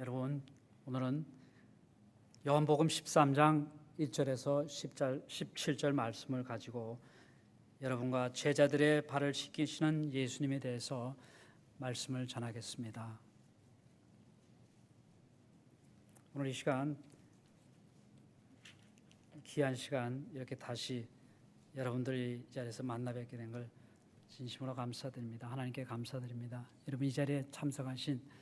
여러분, 오늘은 요한복음 13장 1절에서 17절 말씀을 가지고 여러분과 제자들의 발을 씻기시는 예수님에 대해서 말씀을 전하겠습니다. 오늘 이 시간, 귀한 시간 이렇게 다시 여러분들이 이 자리에서 만나 뵙게 된 걸 진심으로 감사드립니다. 하나님께 감사드립니다. 여러분, 이 자리에 참석하신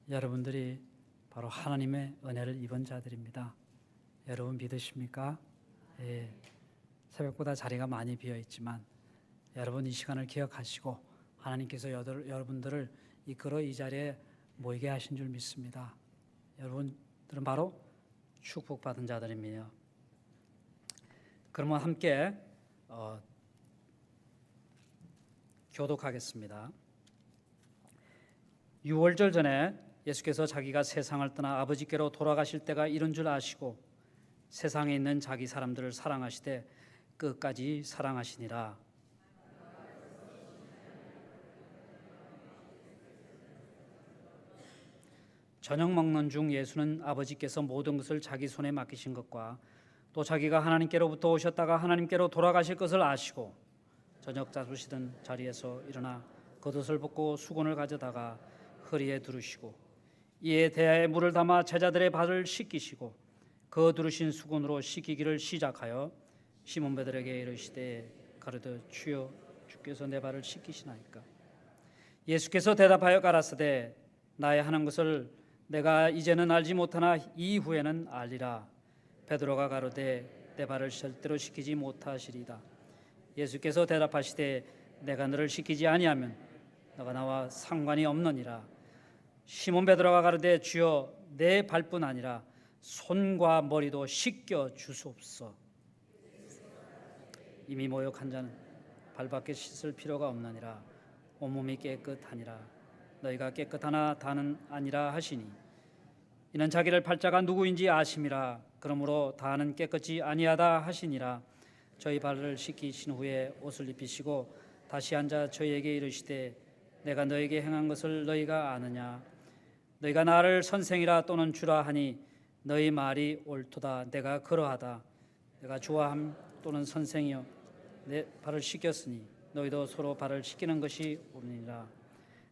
여러분들이 바로 하나님의 은혜를 입은 자들입니다. 여러분 믿으십니까? 예. 새벽보다 자리가 많이 비어 있지만 여러분 이 시간을 기억하시고 하나님께서 여러분들을 이끌어 이 자리에 모이게 하신 줄 믿습니다. 여러분들은 바로 축복받은 자들입니다. 그러면 함께 교독하겠습니다. 6월절 전에 예수께서 자기가 세상을 떠나 아버지께로 돌아가실 때가 이른 줄 아시고 세상에 있는 자기 사람들을 사랑하시되 끝까지 사랑하시니라. 저녁 먹는 중 예수는 아버지께서 모든 것을 자기 손에 맡기신 것과 또 자기가 하나님께로부터 오셨다가 하나님께로 돌아가실 것을 아시고 저녁 잡으시던 자리에서 일어나 겉옷을 벗고 수건을 가져다가 허리에 두르시고 이에 대야에 물을 담아 제자들의 발을 씻기시고 그 두르신 수건으로 씻기기를 시작하여 시몬 베드로에게 이르시되 가로되 주여 주께서 내 발을 씻기시나이까. 예수께서 대답하여 가라사대 나의 하는 것을 내가 이제는 알지 못하나 이후에는 알리라. 베드로가 가로되 내 발을 절대로 씻기지 못하시리다. 예수께서 대답하시되 내가 너를 씻기지 아니하면 너가 나와 상관이 없느니라. 시몬 베드로가 가로되 주여 내 발뿐 아니라 손과 머리도 씻겨 주소서. 이미 모욕한 자는 발밖에 씻을 필요가 없느니라. 온몸이 깨끗하니라. 너희가 깨끗하나 다는 아니라 하시니 이는 자기를 팔자가 누구인지 아심이라. 그러므로 다는 깨끗이 아니하다 하시니라. 저희 발을 씻기신 후에 옷을 입히시고 다시 앉아 저희에게 이르시되 내가 너에게 행한 것을 너희가 아느냐. 너희가 나를 선생이라 또는 주라 하니 너희 말이 옳도다. 내가 그러하다. 내가 주와 또는 선생이여 내 발을 씻겼으니 너희도 서로 발을 씻기는 것이 옳으니라.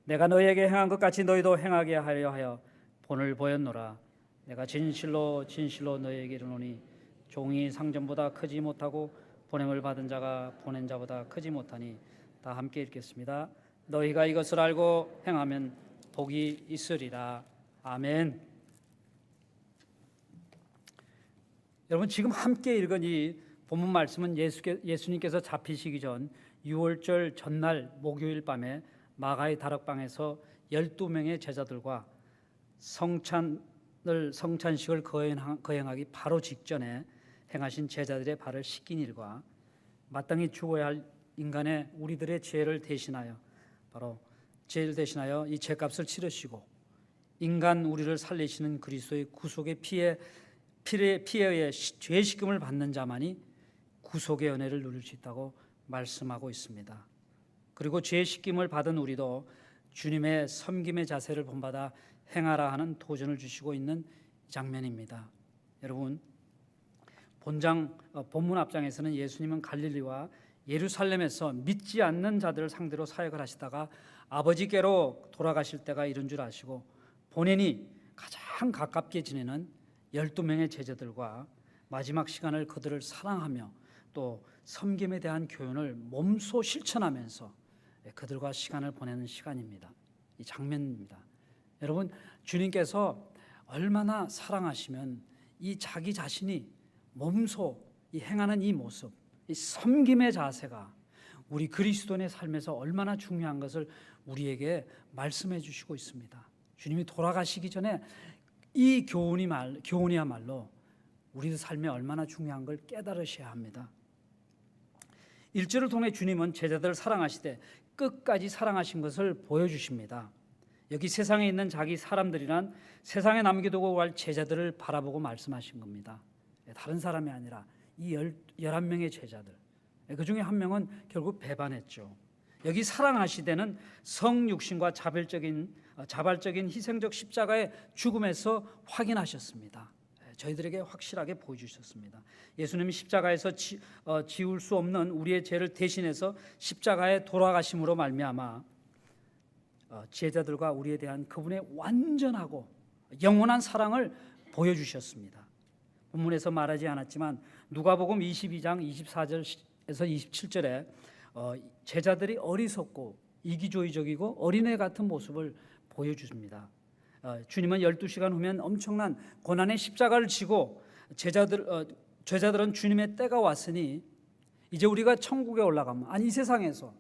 내가 너희에게 행한 것 같이 너희도 행하게 하려 하여 본을 보였노라. 내가 진실로 진실로 너희에게 이르노니 종이 상전보다 크지 못하고 보냄을 받은 자가 보낸 자보다 크지 못하니. 다 함께 읽겠습니다. 너희가 이것을 알고 행하면 복이 있으리라. 아멘. 여러분, 지금 함께 읽은 이 본문 말씀은 예수님께서 잡히시기 전 6월절 전날 목요일 밤에 마가의 다락방에서 12명의 제자들과 성찬식을 거행하기 바로 직전에 행하신 제자들의 발을 씻긴 일과 마땅히 죽어야 할 인간의 우리들의 죄를 대신하여 바로 죄를 대신하여 이 죄값을 치르시고 인간 우리를 살리시는 그리스도의 구속의 피에 의해 죄식금을 받는 자만이 구속의 은혜를 누릴 수 있다고 말씀하고 있습니다. 그리고 죄식금을 받은 우리도 주님의 섬김의 자세를 본받아 행하라 하는 도전을 주시고 있는 장면입니다. 여러분, 본문 앞장에서는 예수님은 갈릴리와 예루살렘에서 믿지 않는 자들을 상대로 사역을 하시다가 아버지께로 돌아가실 때가 이른 줄 아시고 본인이 가장 가깝게 지내는 12명의 제자들과 마지막 시간을 그들을 사랑하며 또 섬김에 대한 교훈을 몸소 실천하면서 그들과 시간을 보내는 시간입니다. 이 장면입니다. 여러분, 주님께서 얼마나 사랑하시면 이 자기 자신이 몸소 이 행하는 이 모습, 이 섬김의 자세가 우리 그리스도인의 삶에서 얼마나 중요한 것을 우리에게 말씀해 주시고 있습니다. 주님이 돌아가시기 전에 이 교훈이야말로 우리 삶에 얼마나 중요한 걸 깨달으셔야 합니다. 1절을 통해 주님은 제자들을 사랑하시되 끝까지 사랑하신 것을 보여주십니다. 여기 세상에 있는 자기 사람들이란 세상에 남겨두고 갈 제자들을 바라보고 말씀하신 겁니다. 다른 사람이 아니라 이 11명의 제자들, 그 중에 한 명은 결국 배반했죠. 여기 사랑하시되는 성육신과 자발적인 희생적 십자가의 죽음에서 확인하셨습니다. 저희들에게 확실하게 보여주셨습니다. 예수님이 십자가에서 지울 수 없는 우리의 죄를 대신해서 십자가에 돌아가심으로 말미암아 제자들과 우리에 대한 그분의 완전하고 영원한 사랑을 보여주셨습니다. 본문에서 말하지 않았지만 누가복음 22장 24절에서 27절에 제자들이 어리석고 이기주의적이고 어린애 같은 모습을 보여줍니다. 주님은 12시간 후면 엄청난 고난의 십자가를 지고 제자들은 주님의 때가 왔으니 이제 우리가 천국에 올라가면, 아니 이 세상에서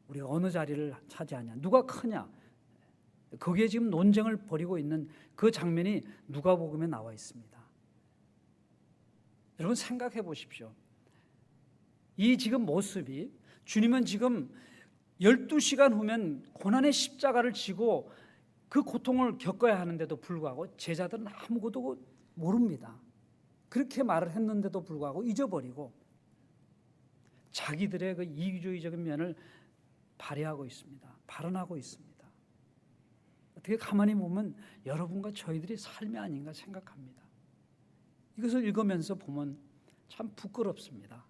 우리가 어느 자리를 차지하냐, 누가 크냐, 거기에 지금 논쟁을 벌이고 있는 그 장면이 누가복음에 나와 있습니다. 여러분 생각해 보십시오. 이 지금 모습이, 주님은 지금 12시간 후면 고난의 십자가를 지고 그 고통을 겪어야 하는데도 불구하고 제자들은 아무것도 모릅니다. 그렇게 말을 했는데도 불구하고 잊어버리고 자기들의 그 이기주의적인 면을 발휘하고 있습니다. 발언하고 있습니다. 어떻게 가만히 보면 여러분과 저희들이 삶이 아닌가 생각합니다. 이것을 읽으면서 보면 참 부끄럽습니다.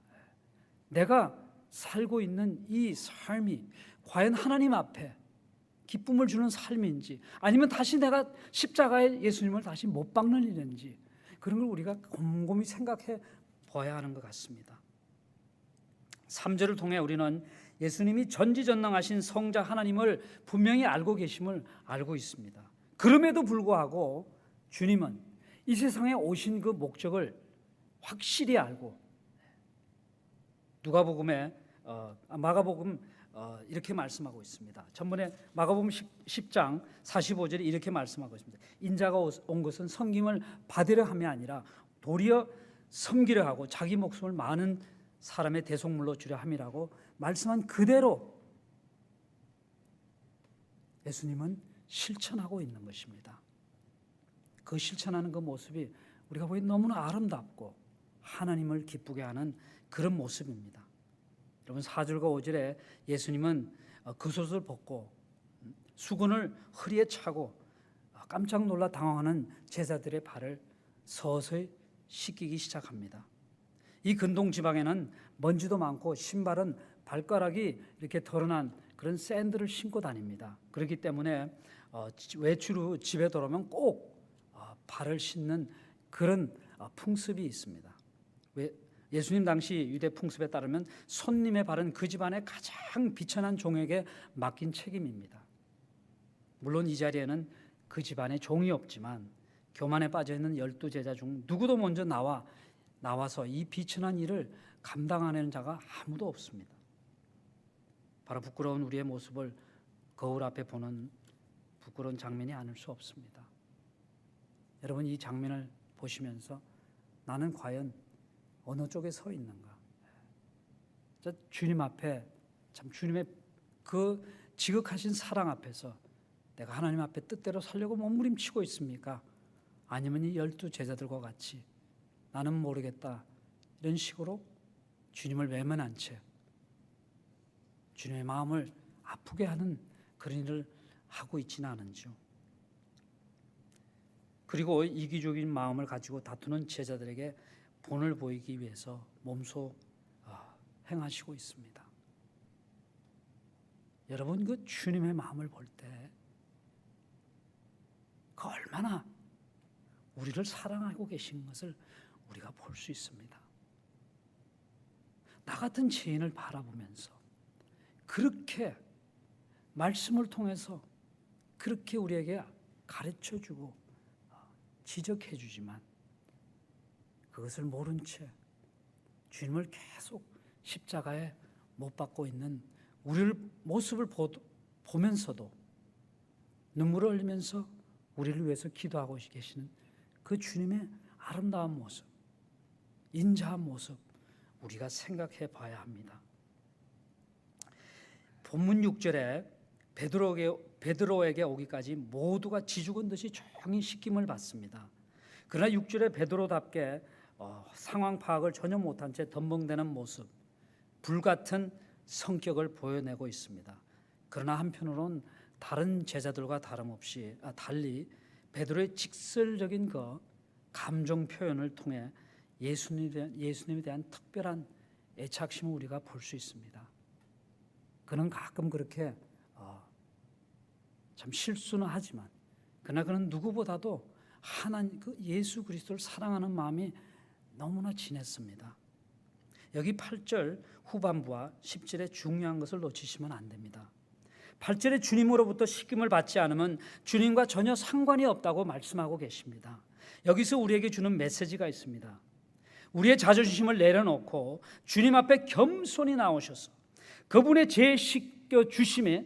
내가 살고 있는 이 삶이 과연 하나님 앞에 기쁨을 주는 삶인지, 아니면 다시 내가 십자가에 예수님을 다시 못 박는 일인지, 그런 걸 우리가 곰곰이 생각해 봐야 하는 것 같습니다. 3절을 통해 우리는 예수님이 전지전능하신 성자 하나님을 분명히 알고 계심을 알고 있습니다. 그럼에도 불구하고 주님은 이 세상에 오신 그 목적을 확실히 알고, 마가복음 이렇게 말씀하고 있습니다. 전번에 마가복음 10장 45절에 이렇게 말씀하고 있습니다. 인자가 온 것은 섬김을 받으려 함이 아니라 도리어 섬기려 하고 자기 목숨을 많은 사람의 대속물로 주려 함이라고 말씀한 그대로 예수님은 실천하고 있는 것입니다. 그 실천하는 그 모습이 우리가 보기 너무나 아름답고 하나님을 기쁘게 하는 그런 모습입니다. 여러분 4절과 5절에 예수님은 겉옷을 벗고 수건을 허리에 차고 깜짝 놀라 당황하는 제자들의 발을 서서히 씻기기 시작합니다. 이 근동 지방에는 먼지도 많고 신발은 발가락이 이렇게 드러난 그런 샌들을 신고 다닙니다. 그렇기 때문에 외출 후 집에 돌아오면 꼭 발을 씻는 그런 풍습이 있습니다. 예수님 당시 유대 풍습에 따르면 손님의 발은 그 집안의 가장 비천한 종에게 맡긴 책임입니다. 물론 이 자리에는 그 집안에 종이 없지만 교만에 빠져있는 12제자 중 누구도 먼저 나와서 이 비천한 일을 감당하는 자가 아무도 없습니다. 바로 부끄러운 우리의 모습을 거울 앞에 보는 부끄러운 장면이 아닐 수 없습니다. 여러분 이 장면을 보시면서 나는 과연 어느 쪽에 서 있는가? 주님 앞에, 참 주님의 그 지극하신 사랑 앞에서 내가 하나님 앞에 뜻대로 살려고 몸부림치고 있습니까? 아니면 이 12제자들과 같이 나는 모르겠다 이런 식으로 주님을 외면한 채 주님의 마음을 아프게 하는 그런 일을 하고 있지는 않은지요. 그리고 이기적인 마음을 가지고 다투는 제자들에게 본을 보이기 위해서 몸소 행하시고 있습니다. 여러분 그 주님의 마음을 볼 때 그 얼마나 우리를 사랑하고 계신 것을 우리가 볼 수 있습니다. 나 같은 죄인을 바라보면서 그렇게 말씀을 통해서 그렇게 우리에게 가르쳐주고 지적해주지만 그것을 모른 채 주님을 계속 십자가에 못 박고 있는 우리를 모습을 보면서도 눈물을 흘리면서 우리를 위해서 기도하고 계시는 그 주님의 아름다운 모습, 인자한 모습 우리가 생각해 봐야 합니다. 본문 6절에 베드로에게 오기까지 모두가 지죽은 듯이 조용히 씻김을 받습니다. 그러나 6절에 베드로답게 상황 파악을 전혀 못한 채 덤벙대는 모습, 불같은 성격을 보여내고 있습니다. 그러나 한편으로는 다른 제자들과 달리 베드로의 직설적인 감정 표현을 통해 예수님에 대한 특별한 애착심을 우리가 볼 수 있습니다. 그는 가끔 그렇게 참 실수는 하지만 그러나 그는 누구보다도 예수 그리스도를 사랑하는 마음이 너무나 진했습니다. 여기 8절 후반부와 10절의 중요한 것을 놓치시면 안 됩니다. 8절에 주님으로부터 씻김을 받지 않으면 주님과 전혀 상관이 없다고 말씀하고 계십니다. 여기서 우리에게 주는 메시지가 있습니다. 우리의 자존심을 내려놓고 주님 앞에 겸손히 나오셔서 그분의 죄 씻겨 주심에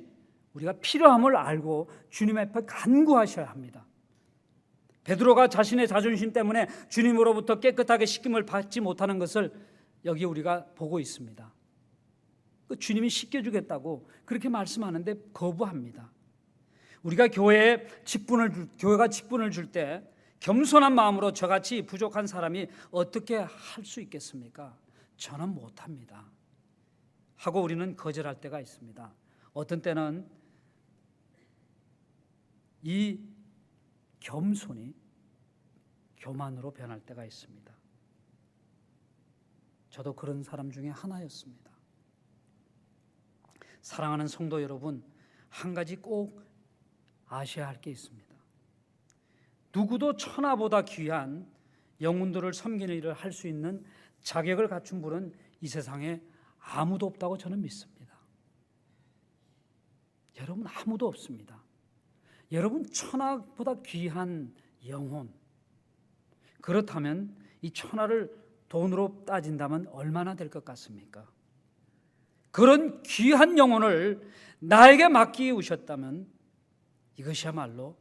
우리가 필요함을 알고 주님 앞에 간구하셔야 합니다. 베드로가 자신의 자존심 때문에 주님으로부터 깨끗하게 씻김을 받지 못하는 것을 여기 우리가 보고 있습니다. 주님이 씻겨주겠다고 그렇게 말씀하는데 거부합니다. 우리가 교회가 직분을 줄 때 겸손한 마음으로 저같이 부족한 사람이 어떻게 할 수 있겠습니까? 저는 못합니다 하고 우리는 거절할 때가 있습니다. 어떤 때는 이 겸손이 교만으로 변할 때가 있습니다. 저도 그런 사람 중에 하나였습니다. 사랑하는 성도 여러분, 한 가지 꼭 아셔야 할 게 있습니다. 누구도 천하보다 귀한 영혼들을 섬기는 일을 할 수 있는 자격을 갖춘 분은 이 세상에 아무도 없다고 저는 믿습니다. 여러분, 아무도 없습니다. 여러분, 천하보다 귀한 영혼, 그렇다면 이 천하를 돈으로 따진다면 얼마나 될 것 같습니까? 그런 귀한 영혼을 나에게 맡기우셨다면 이것이야말로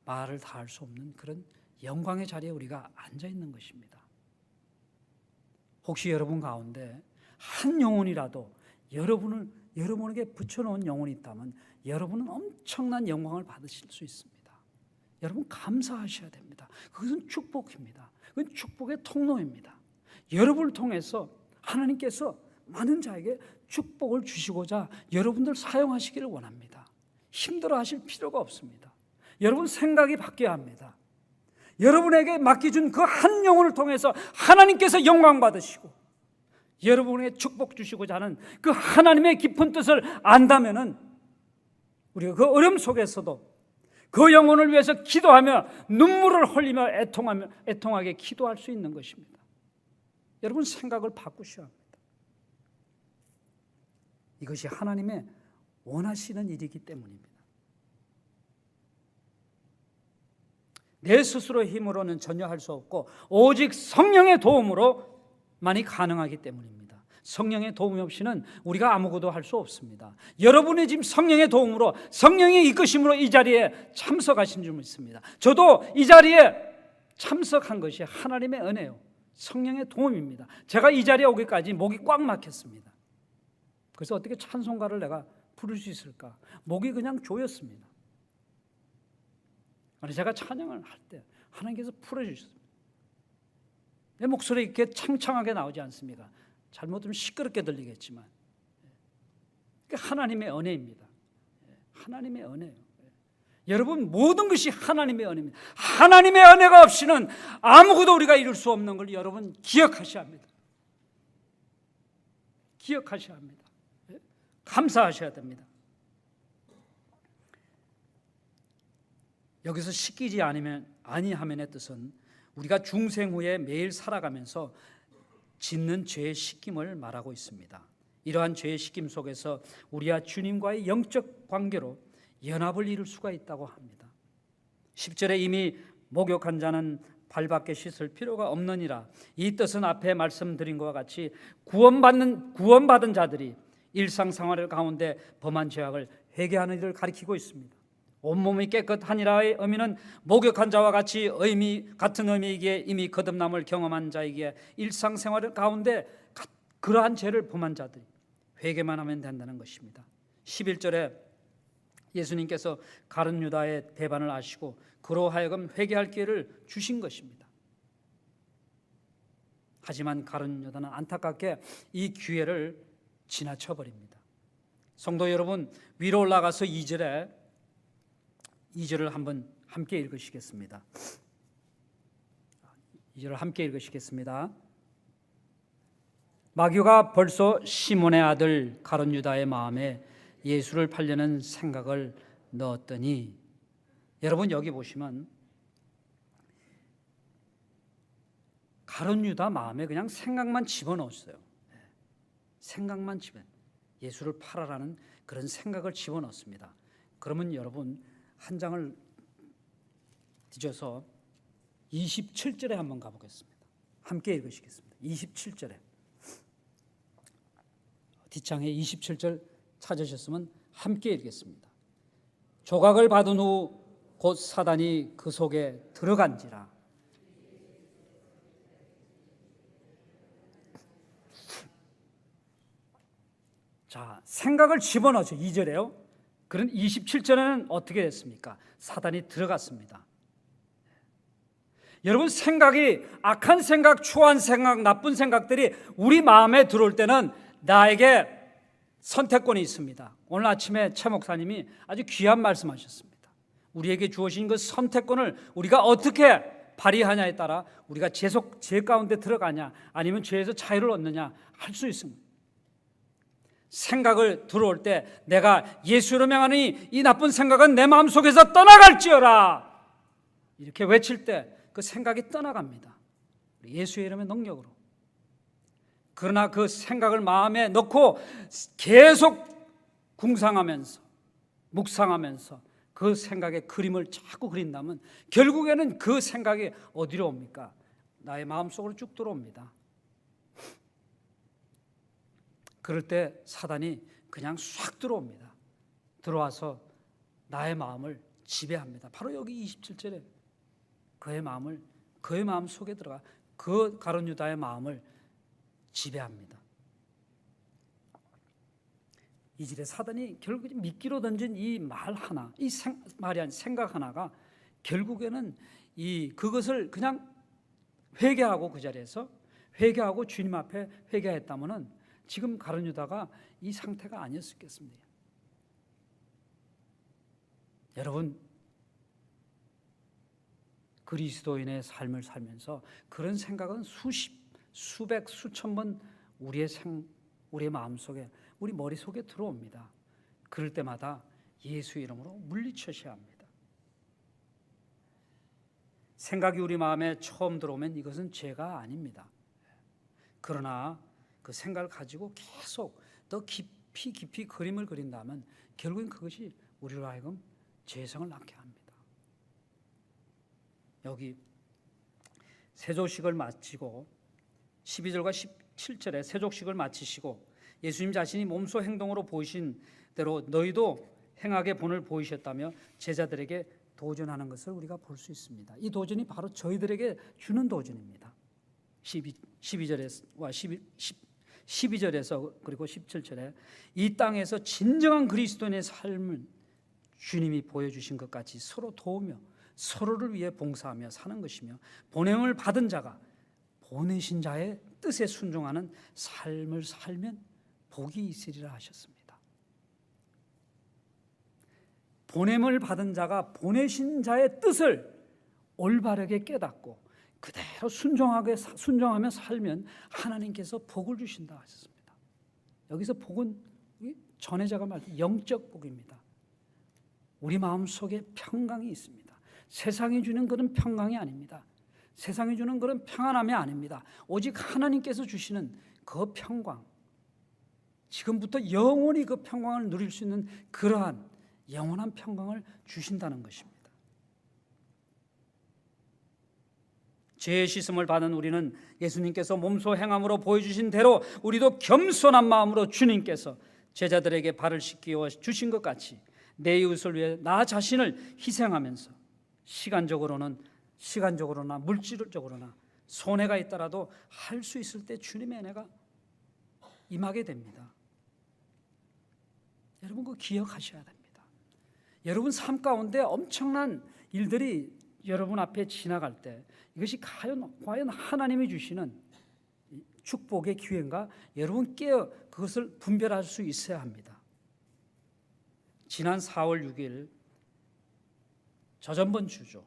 말을 다 할 수 없는 그런 영광의 자리에 우리가 앉아 있는 것입니다. 혹시 여러분 가운데 한 영혼이라도 여러분에게 붙여놓은 영혼이 있다면 여러분은 엄청난 영광을 받으실 수 있습니다. 여러분 감사하셔야 됩니다. 그것은 축복입니다. 그건 축복의 통로입니다. 여러분을 통해서 하나님께서 많은 자에게 축복을 주시고자 여러분들 사용하시기를 원합니다. 힘들어하실 필요가 없습니다. 여러분 생각이 바뀌어야 합니다. 여러분에게 맡겨준 그 한 영혼을 통해서 하나님께서 영광 받으시고 여러분에게 축복 주시고자 하는 그 하나님의 깊은 뜻을 안다면은 우리가 그 어려움 속에서도 그 영혼을 위해서 기도하며 눈물을 흘리며 애통하게 기도할 수 있는 것입니다. 여러분 생각을 바꾸셔야 합니다. 이것이 하나님의 원하시는 일이기 때문입니다. 내 스스로의 힘으로는 전혀 할 수 없고 오직 성령의 도움으로만이 가능하기 때문입니다. 성령의 도움이 없이는 우리가 아무것도 할 수 없습니다. 여러분이 지금 성령의 도움으로 성령의 이끄심으로 이 자리에 참석하신 줄 믿습니다. 저도 이 자리에 참석한 것이 하나님의 은혜요, 성령의 도움입니다. 제가 이 자리에 오기까지 목이 꽉 막혔습니다. 그래서 어떻게 찬송가를 내가 부를 수 있을까? 목이 그냥 조였습니다. 제가 찬양을 할 때 하나님께서 풀어주셨습니다. 내 목소리 이렇게 창창하게 나오지 않습니까? 잘못하면 시끄럽게 들리겠지만 하나님의 은혜입니다. 하나님의 은혜예요. 여러분 모든 것이 하나님의 은혜입니다. 하나님의 은혜가 없이는 아무것도 우리가 이룰 수 없는 걸 여러분 기억하셔야 합니다. 기억하셔야 합니다. 감사하셔야 됩니다. 여기서 씻기지 아니하면의 뜻은 우리가 중생 후에 매일 살아가면서 짓는 죄의 씻김을 말하고 있습니다. 이러한 죄의 씻김 속에서 우리와 주님과의 영적 관계로 연합을 이룰 수가 있다고 합니다. 10절에 이미 목욕한 자는 발밖에 씻을 필요가 없느니라. 이 뜻은 앞에 말씀드린 것과 같이 구원받은 자들이 일상생활 가운데 범한 죄악을 회개하는 일을 가리키고 있습니다. 온몸이 깨끗하니라의 의미는 목욕한 자와 같은 의미이기에 이미 거듭남을 경험한 자이기에 일상생활 가운데 그러한 죄를 범한 자들이 회개만 하면 된다는 것입니다. 11절에 예수님께서 가룟 유다의 배반을 아시고 그로 하여금 회개할 기회를 주신 것입니다. 하지만 가룟 유다는 안타깝게 이 기회를 지나쳐 버립니다. 성도 여러분, 위로 올라가서 2절을 한번 함께 읽으시겠습니다. 2절을 함께 읽으시겠습니다. 마귀가 벌써 시몬의 아들 가룟 유다의 마음에 예수를 팔려는 생각을 넣었더니, 여러분 여기 보시면 가룟 유다 마음에 그냥 생각만 집어넣었어요. 생각만 예수를 팔아라는 그런 생각을 집어넣습니다. 그러면 여러분 한 장을 뒤져서 27절에 한번 가보겠습니다. 함께 읽으시겠습니다. 27절에 뒷장에 27절 찾으셨으면 함께 읽겠습니다. 조각을 받은 후 곧 사단이 그 속에 들어간지라. 자, 생각을 집어넣죠. 2절에요. 그런 27절에는 어떻게 됐습니까? 사단이 들어갔습니다. 여러분, 생각이 악한 생각, 추한 생각, 나쁜 생각들이 우리 마음에 들어올 때는 나에게 선택권이 있습니다. 오늘 아침에 최 목사님이 아주 귀한 말씀하셨습니다. 우리에게 주어진 그 선택권을 우리가 어떻게 발휘하냐에 따라 우리가 죄 가운데 들어가냐 아니면 죄에서 자유를 얻느냐 할 수 있습니다. 생각을 들어올 때 내가 예수로 명하니 이 나쁜 생각은 내 마음속에서 떠나갈지어라 이렇게 외칠 때 그 생각이 떠나갑니다. 예수의 이름의 능력으로. 그러나 그 생각을 마음에 넣고 계속 궁상하면서 묵상하면서 그 생각의 그림을 자꾸 그린다면 결국에는 그 생각이 어디로 옵니까? 나의 마음속으로 쭉 들어옵니다. 그럴 때 사단이 그냥 싹 들어옵니다. 들어와서 나의 마음을 지배합니다. 바로 여기 27절에 그의 마음 속에 들어가 그 가룟 유다의 마음을 지배합니다. 이 절에 사단이 결국 미끼로 던진 이 말 하나, 말이 아닌 생각 하나가 결국에는 그것을 그냥 회개하고 그 자리에서 회개하고 주님 앞에 회개했다면은 지금 가룟 유다가 이 상태가 아니었겠습니다. 여러분, 그리스도인의 삶을 살면서 그런 생각은 수백, 수천 번 우리의 마음속에, 우리 머릿속에 들어옵니다. 그럴 때마다 예수 이름으로 물리쳐셔야 합니다. 생각이 우리 마음에 처음 들어오면 이것은 죄가 아닙니다. 그러나 그 생각을 가지고 계속 더 깊이 그림을 그린다면 결국엔 그것이 우리로 하여금 죄성을 낳게 합니다. 여기 세족식을 마치고 12절과 17절에 세족식을 마치시고 예수님 자신이 몸소 행동으로 보이신 대로 너희도 행하게 본을 보이셨다며 제자들에게 도전하는 것을 우리가 볼 수 있습니다. 이 도전이 바로 저희들에게 주는 도전입니다. 12절에서 그리고 17절에 이 땅에서 진정한 그리스도인의 삶을 주님이 보여주신 것 같이 서로 도우며 서로를 위해 봉사하며 사는 것이며 보냄을 받은 자가 보내신 자의 뜻에 순종하는 삶을 살면 복이 있으리라 하셨습니다. 보냄을 받은 자가 보내신 자의 뜻을 올바르게 깨닫고 그대로 순종하며 살면 하나님께서 복을 주신다 하셨습니다. 여기서 복은 전해자가 말한 영적 복입니다. 우리 마음속에 평강이 있습니다. 세상이 주는 그런 평강이 아닙니다. 세상이 주는 그런 평안함이 아닙니다. 오직 하나님께서 주시는 그 평강, 지금부터 영원히 그 평강을 누릴 수 있는 그러한 영원한 평강을 주신다는 것입니다. 죄의 씻음을 받은 우리는 예수님께서 몸소 행함으로 보여주신 대로 우리도 겸손한 마음으로 주님께서 제자들에게 발을 씻기워 주신 것 같이 내 이웃을 위해 나 자신을 희생하면서 시간적으로나 물질적으로나 손해가 있더라도 할 수 있을 때 주님의 은혜가 임하게 됩니다. 여러분 그거 기억하셔야 됩니다. 여러분 삶 가운데 엄청난 일들이 여러분 앞에 지나갈 때 이것이 과연 하나님이 주시는 축복의 기회인가? 여러분 깨어 그것을 분별할 수 있어야 합니다. 지난 4월 6일 저전번 주죠.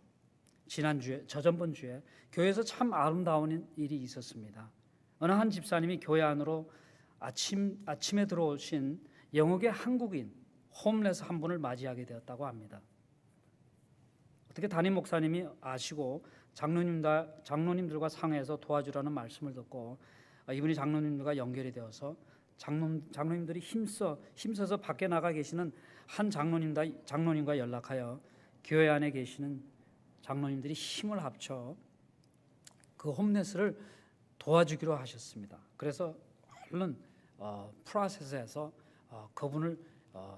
저전번 주에 교회에서 참 아름다운 일이 있었습니다. 어느 한 집사님이 교회 안으로 아침에 들어오신 영국의 한국인 홈레스 한 분을 맞이하게 되었다고 합니다. 어떻게 담임 목사님이 아시고 장로님들과 상의해서 도와주라는 말씀을 듣고 이분이 장로님들과 연결이 되어서 장로님들이 힘써서 밖에 나가 계시는 한 장로님과 연락하여 교회 안에 계시는 장로님들이 힘을 합쳐 그 홈레스를 도와주기로 하셨습니다. 그래서 얼른 프로세스에서 그분을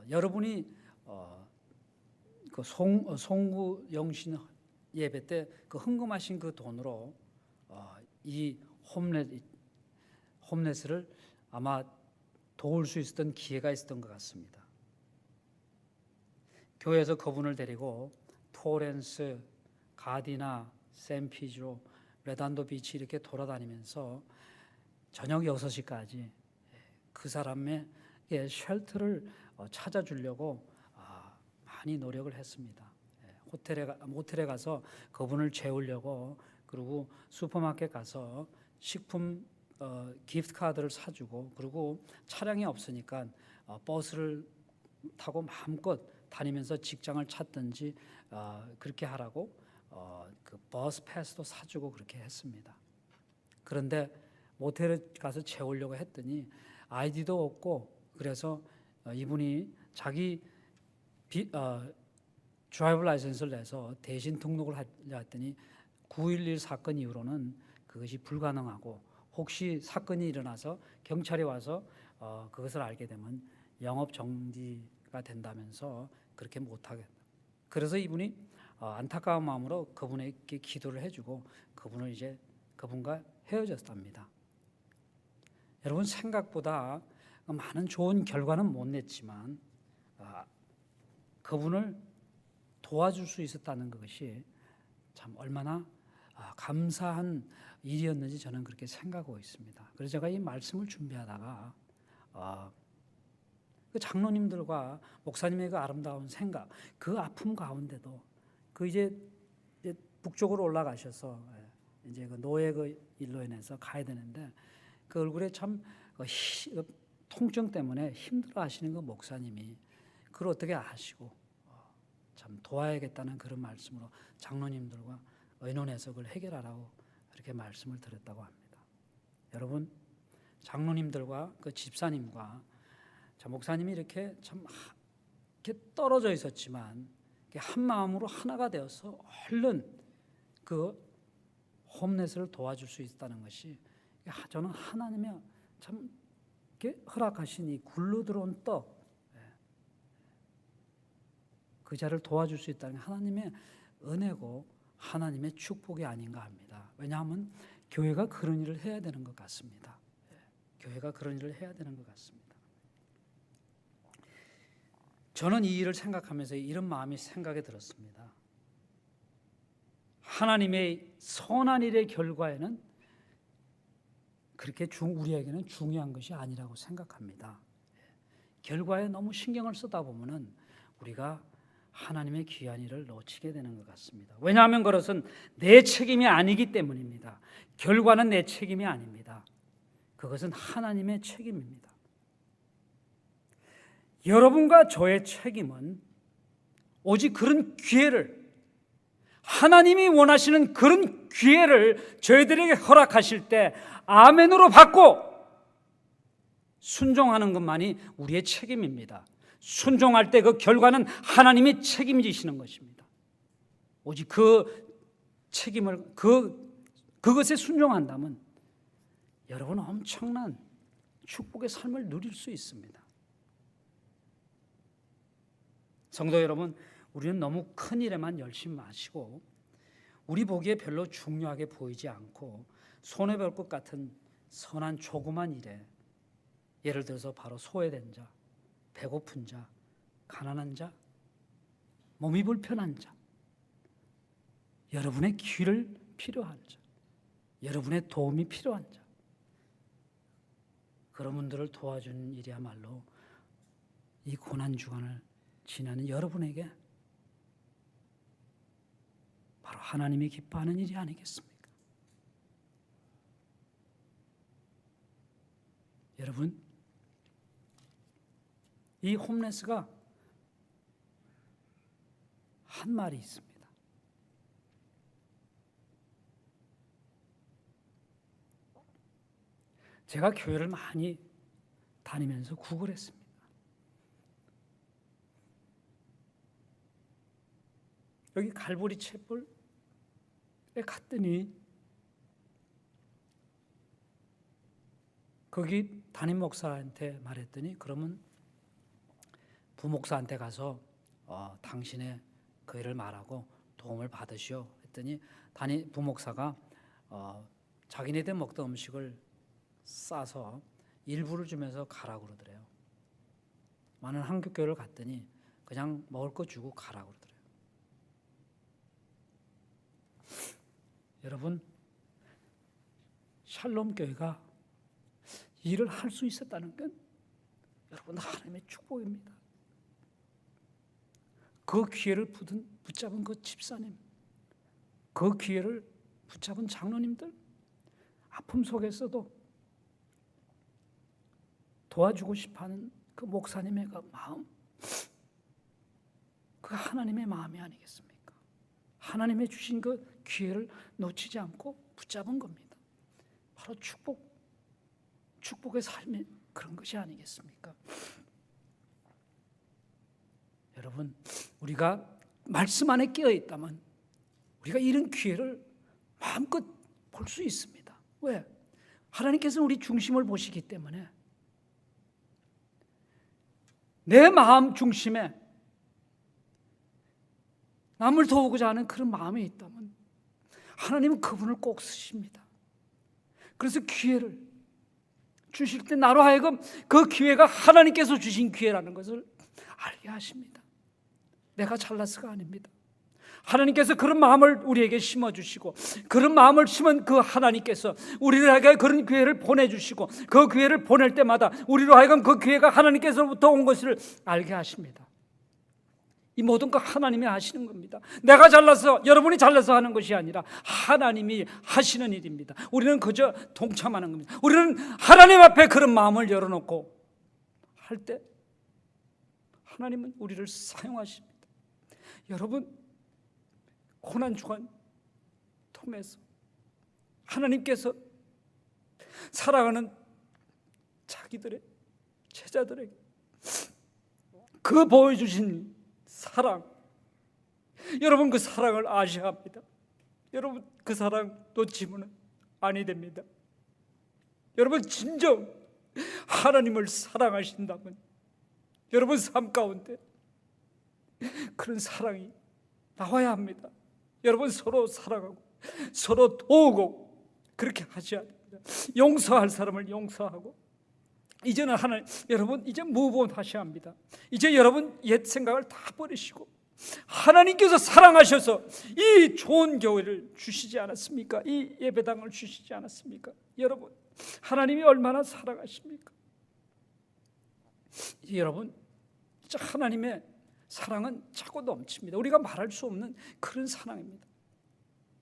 여러분이 그 송구 영신 예배 때 그 헌금하신 그 돈으로 이 홈레스를 아마 도울 수 있었던 기회가 있었던 것 같습니다. 교회에서 그분을 데리고 토렌스, 가디나, 샌피드로, 레단도 비치 이렇게 돌아다니면서 저녁 6시까지 그 사람의 쉘터를 찾아주려고 많이 노력을 했습니다. 호텔에 가서 그분을 재우려고, 그리고 슈퍼마켓 가서 식품 기프트 카드를 사주고, 그리고 차량이 없으니까 버스를 타고 마음껏 다니면서 직장을 찾든지 그렇게 하라고 그 버스 패스도 사주고 그렇게 했습니다. 그런데 모텔에 가서 재우려고 했더니 아이디도 없고, 그래서 이분이 자기 드라이브 라이선스를 내서 대신 등록을 하려 했더니 9.11 사건 이후로는 그것이 불가능하고, 혹시 사건이 일어나서 경찰이 와서 그것을 알게 되면 영업 정지가 된다면서 그렇게 못하게. 그래서 이분이 안타까운 마음으로 그분에게 기도를 해주고 그분과 헤어졌답니다. 여러분, 생각보다 많은 좋은 결과는 못 냈지만 그분을 도와줄 수 있었다는 것이 참 얼마나 감사한 일이었는지 저는 그렇게 생각하고 있습니다. 그래서 제가 이 말씀을 준비하다가 그 장로님들과 목사님의 그 아름다운 생각, 그 아픔 가운데도 그 이제 북쪽으로 올라가셔서 이제 그 노예 그 일로 인해서 가야 되는데 그 얼굴에 참 통증 때문에 힘들어하시는 그 목사님이 그걸 어떻게 아시고 참 도와야겠다는 그런 말씀으로 장로님들과 의논해서 그걸 해결하라고 그렇게 말씀을 드렸다고 합니다. 여러분, 장로님들과 그 집사님과 목사님이 이렇게 참 이렇게 떨어져 있었지만 한 마음으로 하나가 되어서 얼른 그 홈레스를 도와줄 수 있다는 것이, 저는 하나님의 참 이렇게 허락하신 이 굴러 들어온 떡, 그 자를 도와줄 수 있다는 게 하나님의 은혜고 하나님의 축복이 아닌가 합니다. 왜냐하면 교회가 그런 일을 해야 되는 것 같습니다. 교회가 그런 일을 해야 되는 것 같습니다. 저는 이 일을 생각하면서 이런 마음이 생각이 들었습니다. 하나님의 선한 일의 결과에는 그렇게 우리에게는 중요한 것이 아니라고 생각합니다. 결과에 너무 신경을 쓰다 보면은 우리가 하나님의 귀한 일을 놓치게 되는 것 같습니다. 왜냐하면 그것은 내 책임이 아니기 때문입니다. 결과는 내 책임이 아닙니다. 그것은 하나님의 책임입니다. 여러분과 저의 책임은 오직 그런 기회를, 하나님이 원하시는 그런 기회를 저희들에게 허락하실 때 아멘으로 받고 순종하는 것만이 우리의 책임입니다. 순종할 때 그 결과는 하나님이 책임지시는 것입니다. 오직 그 책임을 그것에 순종한다면 여러분은 엄청난 축복의 삶을 누릴 수 있습니다. 성도 여러분, 우리는 너무 큰 일에만 열심히 마시고 우리 보기에 별로 중요하게 보이지 않고 손해볼 것 같은 선한 조그만 일에, 예를 들어서 바로 소외된 자, 배고픈 자, 가난한 자, 몸이 불편한 자, 여러분의 귀를 필요한 자, 여러분의 도움이 필요한 자, 그런 분들을 도와준 일이야말로 이 고난 주간을 지나는 여러분에게 바로 하나님이 기뻐하는 일이 아니겠습니까? 여러분, 이 홈레스가 한 말이 있습니다. 제가 교회를 많이 다니면서 구걸했습니다. 여기 갈보리 채플에 갔더니 거기 담임 목사한테 말했더니 그러면 부목사한테 가서 당신의 그 일을 말하고 도움을 받으시오 했더니 부목사가 자기네들 먹던 음식을 싸서 일부를 주면서 가라고 그러더래요. 많은 한국교회를 갔더니 그냥 먹을 거 주고 가라고 그러더래요. 여러분, 샬롬 교회가 일을 할 수 있었다는 건 여러분 하나님의 축복입니다. 그 기회를 붙잡은 그 집사님, 그 기회를 붙잡은 장로님들, 아픔 속에서도 도와주고 싶어하는 그 목사님의 그 마음, 그 하나님의 마음이 아니겠습니까? 하나님의 주신 그 기회를 놓치지 않고 붙잡은 겁니다. 바로 축복의 삶이 그런 것이 아니겠습니까? 여러분, 우리가 말씀 안에 끼어 있다면 우리가 이런 기회를 마음껏 볼 수 있습니다. 왜? 하나님께서는 우리 중심을 보시기 때문에 내 마음 중심에 남을 도우고자 하는 그런 마음이 있다면 하나님은 그분을 꼭 쓰십니다. 그래서 기회를 주실 때 나로 하여금 그 기회가 하나님께서 주신 기회라는 것을 알게 하십니다. 내가 잘나서가 아닙니다. 하나님께서 그런 마음을 우리에게 심어주시고 그런 마음을 심은 그 하나님께서 우리에게 그런 기회를 보내주시고 그 기회를 보낼 때마다 우리로 하여금 그 기회가 하나님께서부터 온 것을 알게 하십니다. 이 모든 거 하나님이 하시는 겁니다. 내가 잘나서 여러분이 잘나서 하는 것이 아니라 하나님이 하시는 일입니다. 우리는 그저 동참하는 겁니다. 우리는 하나님 앞에 그런 마음을 열어놓고 할 때 하나님은 우리를 사용하십니다. 여러분, 고난주간 통해서 하나님께서 사랑하는 자기들의 제자들에게 그 보여주신 사랑, 여러분 그 사랑을 아셔야 합니다. 여러분 그 사랑 놓치면 아니 됩니다. 여러분 진정 하나님을 사랑하신다면 여러분 삶 가운데 그런 사랑이 나와야 합니다. 여러분 서로 사랑하고 서로 도우고 그렇게 하셔야 됩니다. 용서할 사람을 용서하고 이제는 여러분 이제 무브온하셔야 합니다. 이제 여러분 옛 생각을 다 버리시고 하나님께서 사랑하셔서 이 좋은 교회를 주시지 않았습니까? 이 예배당을 주시지 않았습니까? 여러분 하나님이 얼마나 사랑하십니까? 여러분 하나님의 사랑은 차고 넘칩니다. 우리가 말할 수 없는 그런 사랑입니다.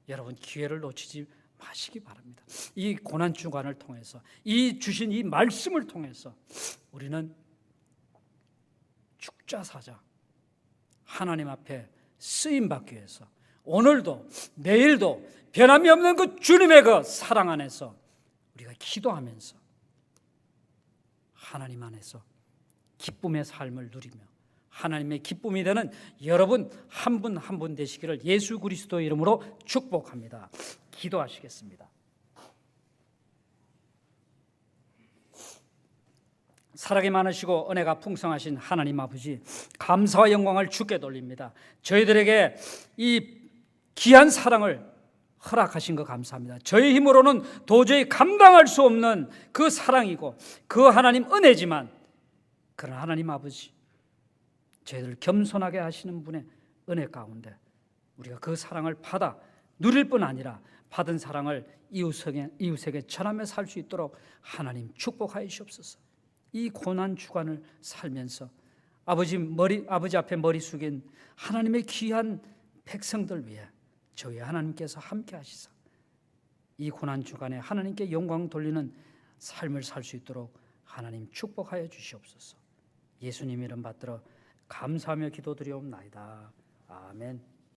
여러분 기회를 놓치지 마시기 바랍니다. 이 고난주간을 통해서 이 주신 이 말씀을 통해서 우리는 죽자사자 하나님 앞에 쓰임받기 위해서 오늘도 내일도 변함이 없는 그 주님의 그 사랑 안에서 우리가 기도하면서 하나님 안에서 기쁨의 삶을 누리며 하나님의 기쁨이 되는 여러분 한 분 한 분 되시기를 예수 그리스도의 이름으로 축복합니다. 기도하시겠습니다. 사랑이 많으시고 은혜가 풍성하신 하나님 아버지, 감사와 영광을 주께 돌립니다. 저희들에게 이 귀한 사랑을 허락하신 거 감사합니다. 저희 힘으로는 도저히 감당할 수 없는 그 사랑이고 그 하나님 은혜지만 그러나 하나님 아버지, 저희들 겸손하게 하시는 분의 은혜 가운데 우리가 그 사랑을 받아 누릴 뿐 아니라 받은 사랑을 이웃에게 전하며 살 수 있도록 하나님 축복하여 주옵소서. 이 고난 주간을 살면서 아버지 앞에 머리 숙인 하나님의 귀한 백성들 위해 저희 하나님께서 함께 하시사 이 고난 주간에 하나님께 영광 돌리는 삶을 살 수 있도록 하나님 축복하여 주시옵소서. 예수님 이름 받들어 감사하며 기도드리옵나이다. 아멘.